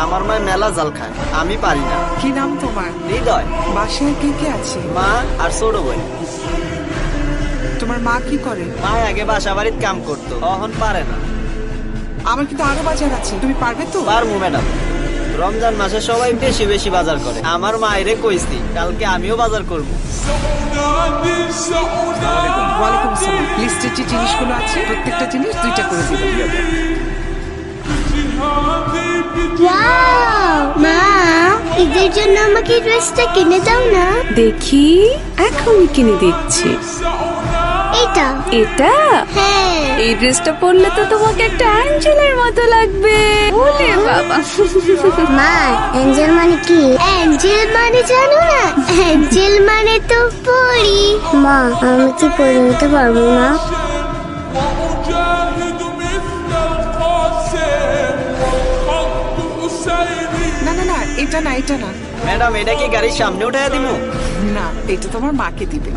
আমার মা মেলা জাল খায়, আমি পারি না। কি নাম তোমার? হৃদয়। বাসায় কে কে আছে? মা আর ছোট বোন। তোমার মা কি করে? মা আগে বাসা বাড়িতে কাম করতো, এখন পারে না। আমার কিন্তু আরো বাজার আছে, তুমি পারবে তো? পারবো ম্যাডাম। রমজান মাসে সবাই বেশি বেশি বাজার করে, আমার মায়েরে কইছি কালকে আমিও বাজার করব। ওয়ালাইকুম আসসালাম। লিস্টে যে জিনিসগুলো আছে প্রত্যেকটা জিনিস 2টা করে দিবেন। ওয়াও মা, ঈদের জন্য আমাকে ড্রেসটা কিনে দাও না। দেখি, এখনই কিনে দিচ্ছি। এটা এটা? হ্যাঁ। এই ড্রেসটা পরলে তো তোমাকে একটা অ্যাঞ্জেলের মতো লাগবে। ওলে বাবা। মা, অ্যাঞ্জেল মানে কি? অ্যাঞ্জেল মানে জানো না? অ্যাঞ্জেল মানে তো পরি। মা, আমি কি পরি নিতে পারবো না? না না না, এটা না, এটা না। ম্যাডাম এটা কি গাড়ির সামনে উঠাইয়া দিমু? না, এটা তোমার মাকে দিবে।